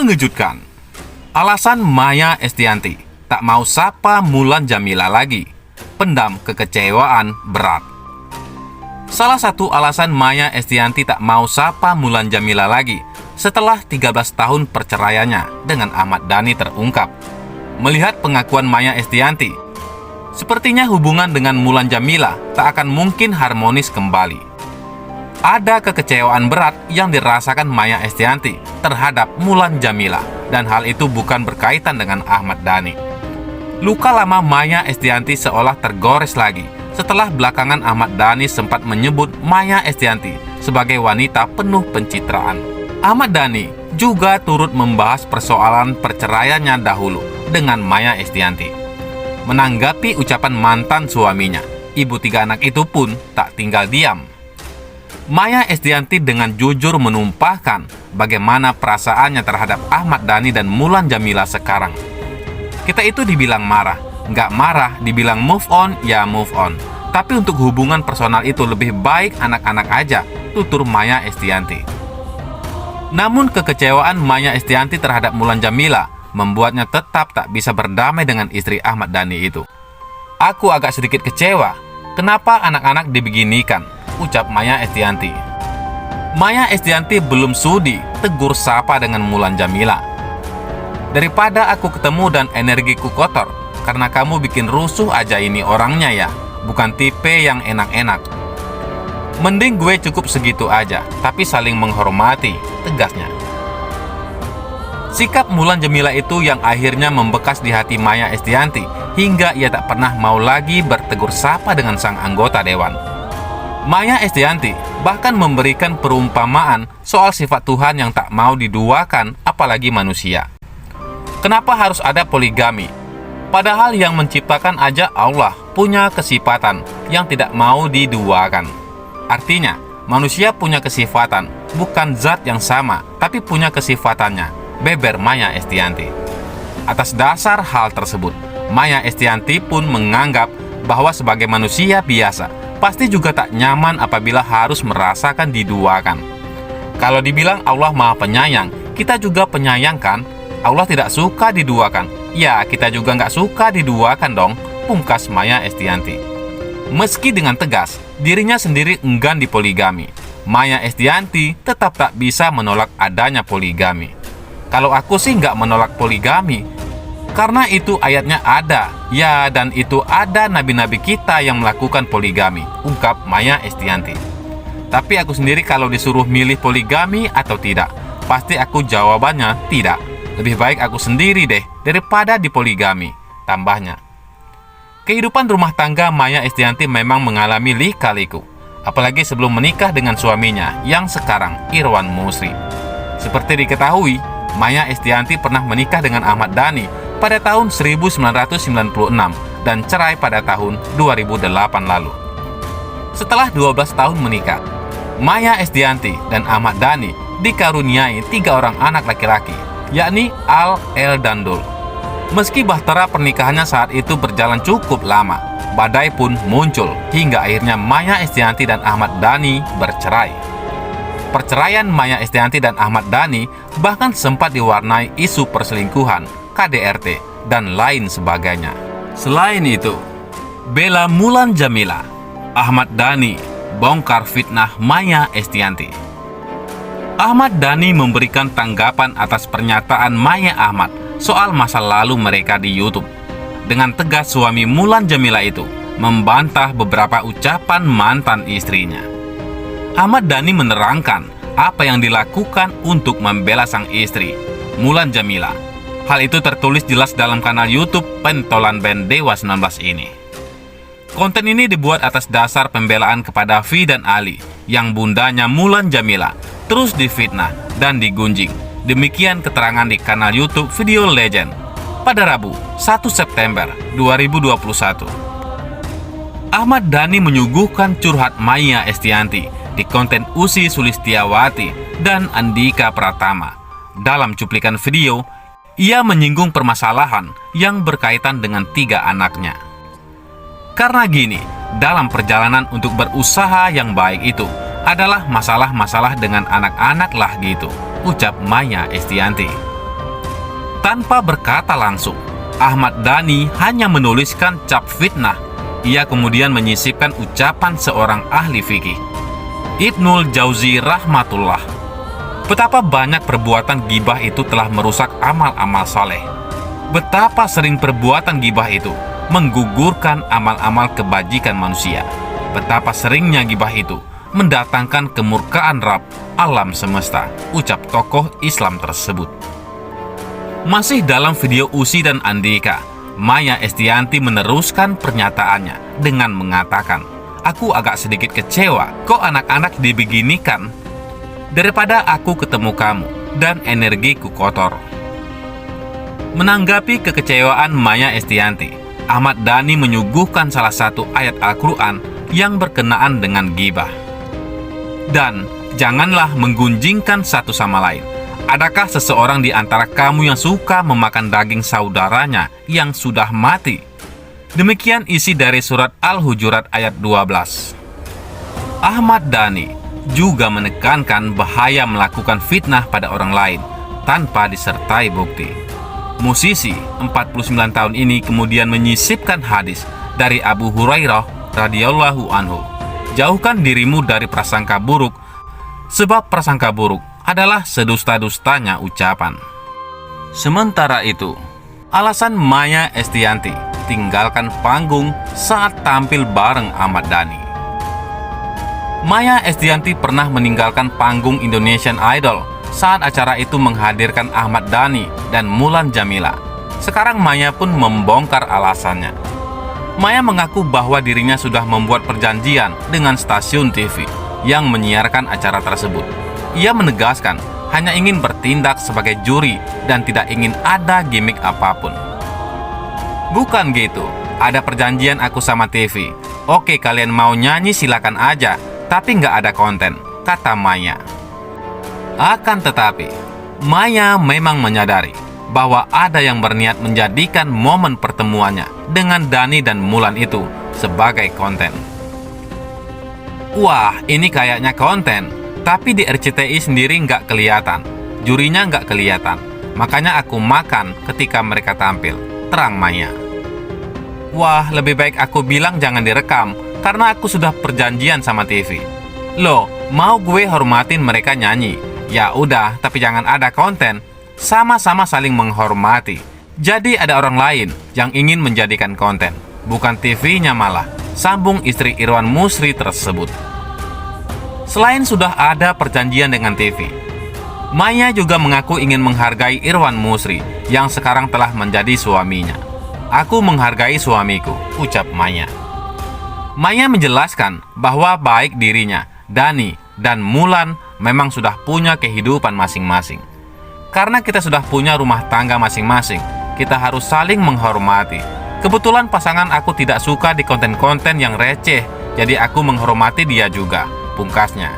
Mengejutkan. Alasan Maya Estianty tak mau sapa Mulan Jameela lagi. Pendam kekecewaan berat. Salah satu alasan Maya Estianty tak mau sapa Mulan Jameela lagi setelah 13 tahun perceraiannya dengan Ahmad Dhani terungkap. Melihat pengakuan Maya Estianty, sepertinya hubungan dengan Mulan Jameela tak akan mungkin harmonis kembali. Ada kekecewaan berat yang dirasakan Maya Estianty terhadap Mulan Jameela, dan hal itu bukan berkaitan dengan Ahmad Dhani. Luka lama Maya Estianty seolah tergores lagi setelah belakangan Ahmad Dhani sempat menyebut Maya Estianty sebagai wanita penuh pencitraan. Ahmad Dhani juga turut membahas persoalan perceraiannya dahulu dengan Maya Estianty. Menanggapi ucapan mantan suaminya, ibu 3 anak itu pun tak tinggal diam. Maya Estianty dengan jujur menumpahkan bagaimana perasaannya terhadap Ahmad Dhani dan Mulan Jameela sekarang. Kita itu dibilang marah, nggak marah, dibilang move on, ya move on. Tapi untuk hubungan personal itu lebih baik anak-anak aja, tutur Maya Estianty. Namun kekecewaan Maya Estianty terhadap Mulan Jameela membuatnya tetap tak bisa berdamai dengan istri Ahmad Dhani itu. Aku agak sedikit kecewa, kenapa anak-anak dibeginikan, ucap Maya Estianty. Maya Estianty belum sudi tegur sapa dengan Mulan Jameela. Daripada aku ketemu dan energiku kotor, karena kamu bikin rusuh aja ini orangnya ya, bukan tipe yang enak-enak. Mending gue cukup segitu aja, tapi saling menghormati, tegasnya. Sikap Mulan Jameela itu yang akhirnya membekas di hati Maya Estianty, hingga ia tak pernah mau lagi bertegur sapa dengan sang anggota dewan. Maya Estianty bahkan memberikan perumpamaan soal sifat Tuhan yang tak mau diduakan, apalagi manusia. Kenapa harus ada poligami? Padahal yang menciptakan aja Allah punya kesifatan yang tidak mau diduakan. Artinya, manusia punya kesifatan, bukan zat yang sama, tapi punya kesifatannya, beber Maya Estianty. Atas dasar hal tersebut, Maya Estianty pun menganggap bahwa sebagai manusia biasa, pasti juga tak nyaman apabila harus merasakan diduakan. Kalau dibilang Allah Maha Penyayang, kita juga penyayang kan? Allah tidak suka diduakan. Ya, kita juga nggak suka diduakan dong, pungkas Maya Estianty. Meski dengan tegas, dirinya sendiri enggan dipoligami, Maya Estianty tetap tak bisa menolak adanya poligami. Kalau aku sih nggak menolak poligami, karena itu ayatnya ada, ya, dan itu ada nabi-nabi kita yang melakukan poligami, ungkap Maya Estianty. Tapi aku sendiri kalau disuruh milih poligami atau tidak, pasti aku jawabannya tidak. Lebih baik aku sendiri deh daripada dipoligami, tambahnya. Kehidupan rumah tangga Maya Estianty memang mengalami lika-liku, apalagi sebelum menikah dengan suaminya yang sekarang Irwan Musri. Seperti diketahui, Maya Estianty pernah menikah dengan Ahmad Dhani pada tahun 1996 dan cerai pada tahun 2008 lalu. Setelah 12 tahun menikah, Maya Estianty dan Ahmad Dhani dikaruniai 3 orang anak laki-laki, yakni Al, El, dan Dul. Meski bahtera pernikahannya saat itu berjalan cukup lama, badai pun muncul hingga akhirnya Maya Estianty dan Ahmad Dhani bercerai. Perceraian Maya Estianty dan Ahmad Dhani bahkan sempat diwarnai isu perselingkuhan, KDRT, dan lain sebagainya. Selain itu, bela Mulan Jameela, Ahmad Dhani bongkar fitnah Maya Estianty. Ahmad Dhani memberikan tanggapan atas pernyataan Maya Ahmad soal masa lalu mereka di YouTube. Dengan tegas suami Mulan Jameela itu membantah beberapa ucapan mantan istrinya. Ahmad Dhani menerangkan apa yang dilakukan untuk membela sang istri, Mulan Jameela. Hal itu tertulis jelas dalam kanal YouTube Pentolan Band Dewa 19 ini. Konten ini dibuat atas dasar pembelaan kepada Vi dan Ali, yang bundanya Mulan Jameela terus difitnah dan digunjing. Demikian keterangan di kanal YouTube Video Legend pada Rabu 1 September 2021. Ahmad Dhani menyuguhkan curhat Maya Estianty di konten Usi Sulistiawati dan Andika Pratama. Dalam cuplikan video, ia menyinggung permasalahan yang berkaitan dengan 3 anaknya. Karena gini, dalam perjalanan untuk berusaha yang baik itu adalah masalah-masalah dengan anak-anak lah gitu, ucap Maya Estianty. Tanpa berkata langsung, Ahmad Dhani hanya menuliskan cap fitnah. Ia kemudian menyisipkan ucapan seorang ahli fikih, Ibnul Jauzi rahmatullah. Betapa banyak perbuatan gibah itu telah merusak amal-amal saleh. Betapa sering perbuatan gibah itu menggugurkan amal-amal kebajikan manusia. Betapa seringnya gibah itu mendatangkan kemurkaan Rabb alam semesta, ucap tokoh Islam tersebut. Masih dalam video Usi dan Andika, Maya Estianty meneruskan pernyataannya dengan mengatakan, "Aku agak sedikit kecewa, kok anak-anak dibeginikan? Daripada aku ketemu kamu dan energiku kotor." Menanggapi kekecewaan Maya Estianty, Ahmad Dhani menyuguhkan salah satu ayat Al-Quran yang berkenaan dengan ghibah. Dan janganlah menggunjingkan satu sama lain. Adakah seseorang di antara kamu yang suka memakan daging saudaranya yang sudah mati? Demikian isi dari surat Al-Hujurat ayat 12. Ahmad Dhani juga menekankan bahaya melakukan fitnah pada orang lain tanpa disertai bukti. Musisi 49 tahun ini kemudian menyisipkan hadis dari Abu Hurairah radhiyallahu anhu, "Jauhkan dirimu dari prasangka buruk, sebab prasangka buruk adalah sedusta-dustanya ucapan." Sementara itu, alasan Maya Estianty tinggalkan panggung saat tampil bareng Ahmad Dhani. Maya Estianty pernah meninggalkan panggung Indonesian Idol saat acara itu menghadirkan Ahmad Dhani dan Mulan Jamila. Sekarang Maya pun membongkar alasannya. Maya mengaku bahwa dirinya sudah membuat perjanjian dengan stasiun TV yang menyiarkan acara tersebut. Ia menegaskan hanya ingin bertindak sebagai juri dan tidak ingin ada gimmick apapun. "Bukan gitu, ada perjanjian aku sama TV. Oke, kalian mau nyanyi silakan aja, tapi nggak ada konten," kata Maya. Akan tetapi, Maya memang menyadari bahwa ada yang berniat menjadikan momen pertemuannya dengan Dhani dan Mulan itu sebagai konten. "Wah, ini kayaknya konten, tapi di RCTI sendiri nggak kelihatan, jurinya nggak kelihatan, makanya aku makan ketika mereka tampil," terang Maya. "Wah, lebih baik aku bilang jangan direkam, karena aku sudah perjanjian sama TV. Loh, mau gue hormatin mereka nyanyi? Ya udah, tapi jangan ada konten. Sama-sama saling menghormati. Jadi ada orang lain yang ingin menjadikan konten, bukan TV-nya malah," sambung istri Irwan Musri tersebut. Selain sudah ada perjanjian dengan TV, Maya juga mengaku ingin menghargai Irwan Musri yang sekarang telah menjadi suaminya. "Aku menghargai suamiku," ucap Maya. Maya menjelaskan bahwa baik dirinya, Dhani, dan Mulan memang sudah punya kehidupan masing-masing. Karena kita sudah punya rumah tangga masing-masing, kita harus saling menghormati. Kebetulan pasangan aku tidak suka di konten-konten yang receh, jadi aku menghormati dia juga, pungkasnya.